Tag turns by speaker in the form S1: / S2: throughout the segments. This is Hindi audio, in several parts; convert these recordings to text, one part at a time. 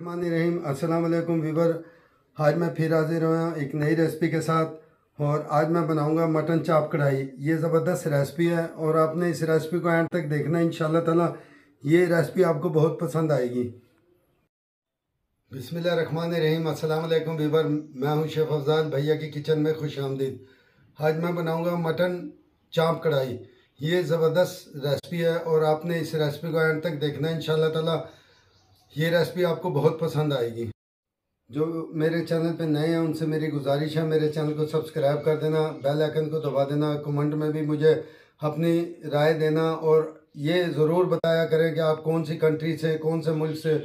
S1: रहीम अस्सलाम वालेकुम वीवर। आज मैं फिर हाजिर हुआ एक नई रेसिपी के साथ और आज मैं बनाऊंगा मटन चाप कढ़ाई। ये ज़बरदस्त रेसिपी है और आपने इस रेसिपी को एंड तक देखना है। इंशाल्लाह ताला ये रेसिपी आपको बहुत पसंद आएगी। बिस्मिल्लाहिर्रहमानिर्रहीम अस्सलाम वालेकुम वीवर। मैं हूं शेफ़ अफजाल भैया की किचन में खुश आमदीद। आज मैं बनाऊंगा मटन चाप कढ़ाई। ये ज़बरदस्त रेसिपी है और आपने इस रेसिपी को एंड तक देखना है। इंशाल्लाह ताला ये रेसिपी आपको बहुत पसंद आएगी। जो मेरे चैनल पे नए हैं उनसे मेरी गुजारिश है, मेरे चैनल को सब्सक्राइब कर देना, बेल आइकन को दबा देना, कमेंट में भी मुझे अपनी राय देना और ये ज़रूर बताया करें कि आप कौन सी कंट्री से, कौन से मुल्क से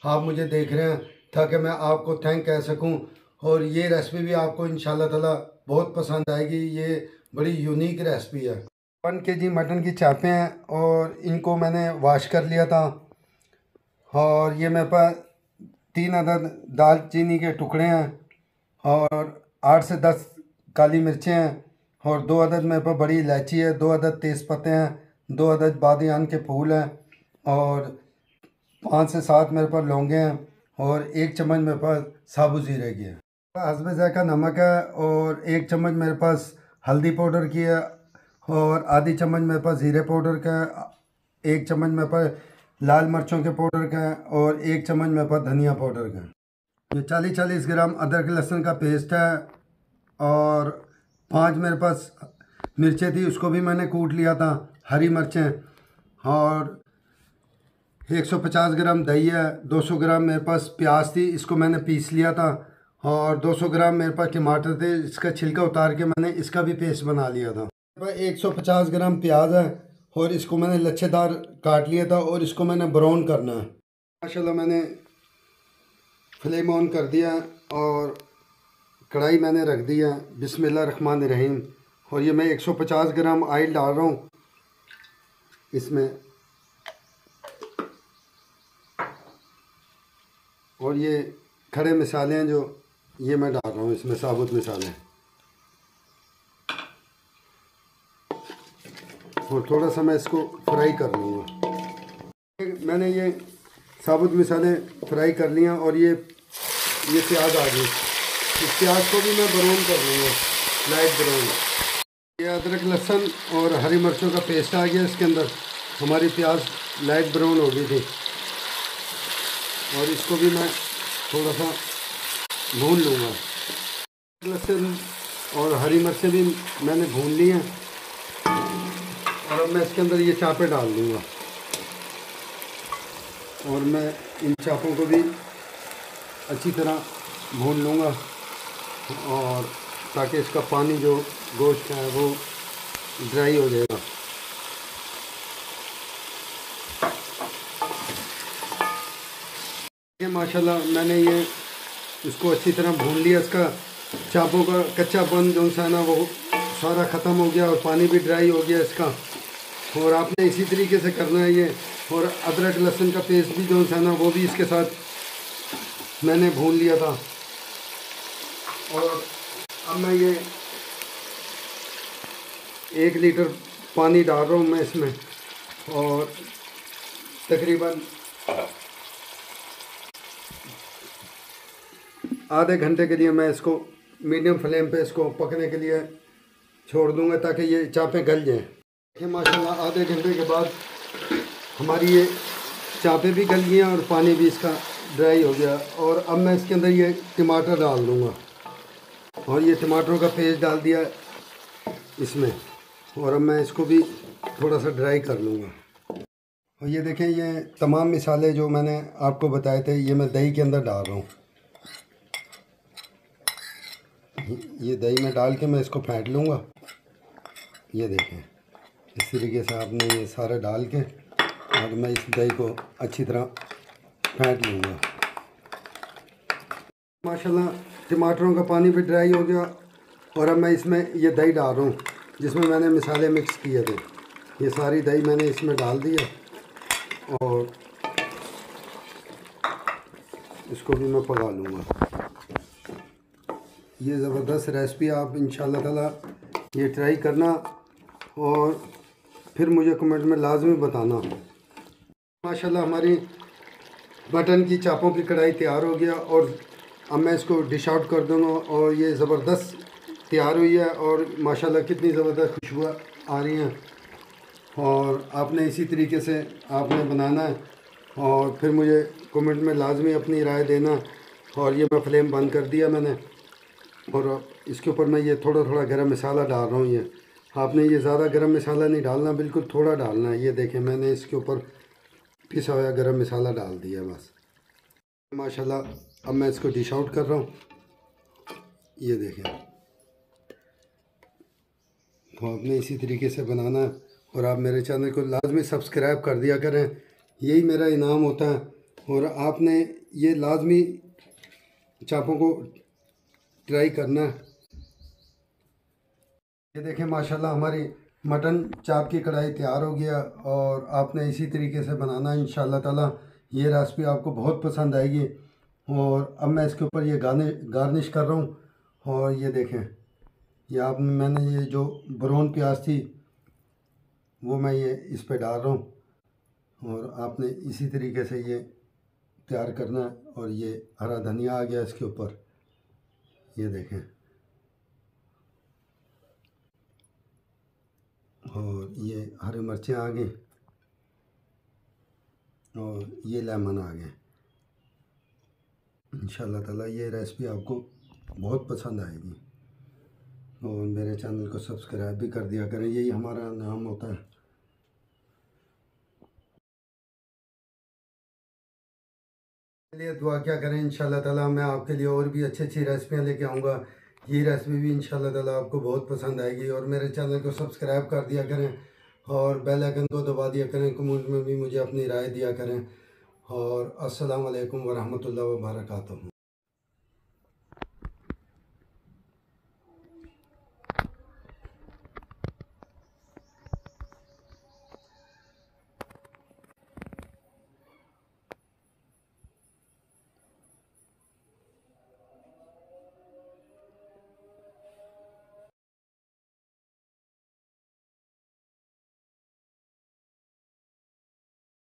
S1: आप मुझे देख रहे हैं, ताकि मैं आपको थैंक कह सकूं। और ये रेसिपी भी आपको इंशाल्लाह ताला बहुत पसंद आएगी। ये बड़ी यूनिक रेसिपी है। 1 kg मटन की चापें हैं और इनको मैंने वाश कर लिया था। और ये मेरे पास 3 अदद दालचीनी के टुकड़े हैं और 8 से 10 काली मिर्चें हैं और 2 अदद मेरे पास बड़ी इलायची है, 2 अदद तेज़पत्ते हैं, 2 अदद बादियान के फूल हैं और 5 से 7 मेरे पास लौंगे हैं और 1 चम्मच मेरे पास साबुत ज़ीरे की है। हस्बे ज़ायक़ा नमक है और 1 चम्मच मेरे पास हल्दी पाउडर की है और आधी चम्मच मेरे पास ज़ीरे पाउडर का है, 1 चम्मच मेरे पास लाल मिर्चों के पाउडर का है और 1 चम्मच मेरे पास धनिया पाउडर का है। ये 40-40 ग्राम अदरक लहसुन का पेस्ट है और 5 मेरे पास मिर्चें थी, उसको भी मैंने कूट लिया था। हरी मिर्चें और 150 ग्राम दही है, 200 ग्राम मेरे पास प्याज थी, इसको मैंने पीस लिया था और 200 ग्राम मेरे पास टमाटर थे, इसका छिलका उतार के मैंने इसका भी पेस्ट बना लिया था। 150 ग्राम प्याज है और इसको मैंने लच्छेदार काट लिया था और इसको मैंने ब्राउन करना है। माशाल्लाह मैंने फ्लेम ऑन कर दिया और कढ़ाई मैंने रख दी है। बिस्मिल्लाहिर्रहमानिर्रहीम। और ये मैं 150 ग्राम ऑयल डाल रहा हूँ इसमें और ये खड़े मसाले हैं जो ये मैं डाल रहा हूँ इसमें, साबुत मसाले, और थोड़ा सा मैं इसको फ्राई कर लूँगा। मैंने ये साबुत मसाले फ्राई कर लिए और ये प्याज आ गई, इस प्याज को भी मैं ब्राउन कर लूँगा, लाइट ब्राउन। ये अदरक लहसुन और हरी मिर्चों का पेस्ट आ गया इसके अंदर। हमारी प्याज लाइट ब्राउन हो गई थी और इसको भी मैं थोड़ा सा भून लूँगा। लहसुन और हरी मिर्चें भी मैंने भून ली हैं और अब मैं इसके अंदर ये चापें डाल दूँगा और मैं इन चापों को भी अच्छी तरह भून लूँगा और ताकि इसका पानी जो गोश्त का है वो ड्राई हो जाएगा। माशाल्लाह मैंने ये इसको अच्छी तरह भून लिया। इसका चापों का कच्चापन जो सा ना वो सारा ख़त्म हो गया और पानी भी ड्राई हो गया इसका। और आपने इसी तरीके से करना है ये। और अदरक लहसुन का पेस्ट भी जो सा ना वो भी इसके साथ मैंने भून लिया था। और अब मैं ये 1 लीटर पानी डाल रहा हूँ मैं इसमें और तकरीबन आधे घंटे के लिए मैं इसको मीडियम फ्लेम पे इसको पकने के लिए छोड़ दूंगा ताकि ये चापें गल जाएं। देखिए माशाल्लाह आधे घंटे के बाद हमारी ये चापें भी गल गई हैं और पानी भी इसका ड्राई हो गया। और अब मैं इसके अंदर ये टमाटर डाल दूंगा और ये टमाटरों का पेस्ट डाल दिया इसमें और अब मैं इसको भी थोड़ा सा ड्राई कर लूँगा। और ये देखें ये तमाम मसाले जो मैंने आपको बताए थे ये मैं दही के अंदर डाल रहा हूँ। ये दही में डाल के मैं इसको फेंट लूँगा। ये देखें इस तरीके से आपने ये सारा डाल के और मैं इस दही को अच्छी तरह फेंट लूँगा। माशाल्लाह टमाटरों का पानी भी ड्राई हो गया और अब मैं इसमें ये दही डाल रहा हूँ जिसमें मैंने मसाले मिक्स किए थे। ये सारी दही मैंने इसमें डाल दी है और इसको भी मैं पका लूँगा। ये ज़बरदस्त रेसिपी आप इंशाल्लाह ताला ये ट्राई करना और फिर मुझे कमेंट में लाजमी बताना। माशाल्लाह हमारी मटन की चापों की कढ़ाई तैयार हो गया और अब मैं इसको डिश आउट कर दूँगा। और ये ज़बरदस्त तैयार हुई है और माशाल्लाह कितनी ज़बरदस्त खुशबू आ रही हैं। और आपने इसी तरीके से आपने बनाना है और फिर मुझे कमेंट में लाजमी अपनी राय देना। और ये मैं फ्लेम बंद कर दिया मैंने और इसके ऊपर मैं ये थोड़ा थोड़ा गरम मसाला डाल रहा हूँ। ये आपने ये ज़्यादा गरम मसाला नहीं डालना, बिल्कुल थोड़ा डालना है। ये देखें मैंने इसके ऊपर पिसा हुआ गरम मसाला डाल दिया बस। माशाल्लाह अब मैं इसको डिश आउट कर रहा हूँ। ये देखें, तो आपने इसी तरीके से बनाना है और आप मेरे चैनल को लाजमी सब्सक्राइब कर दिया करें, यही मेरा इनाम होता है। और आपने ये लाजमी चापों को ट्राई करना है। ये देखें माशाल्लाह हमारी मटन चाप की कढ़ाई तैयार हो गया और आपने इसी तरीके से बनाना है इंशाअल्लाह ताला। ये रेसिपी आपको बहुत पसंद आएगी। और अब मैं इसके ऊपर ये गार्निश कर रहा हूँ। और ये देखें, ये आप मैंने ये जो ब्राउन प्याज थी वो मैं ये इस पे डाल रहा हूँ। और आपने इसी तरीके से ये तैयार करना है। और ये हरा धनिया आ गया इसके ऊपर, ये देखें। और ये हरी मिर्चें आ गई और ये लेमन आ गए। इंशाल्लाह ताला ये रेसिपी आपको बहुत पसंद आएगी। और मेरे चैनल को सब्सक्राइब भी कर दिया करें, यही हमारा नाम होता है। लिए दुआ क्या करें, इंशाल्लाह ताला मैं आपके लिए और भी अच्छी अच्छी रेसिपियाँ लेके आऊँगा। ये रेसिपी भी इंशाल्लाह ताला आपको बहुत पसंद आएगी। और मेरे चैनल को सब्सक्राइब कर दिया करें और बेल आइकन को दबा दिया करें। कमेंट में भी मुझे अपनी राय दिया करें। और अस्सलाम वालेकुम व रहमतुल्लाहि व बरकातहू।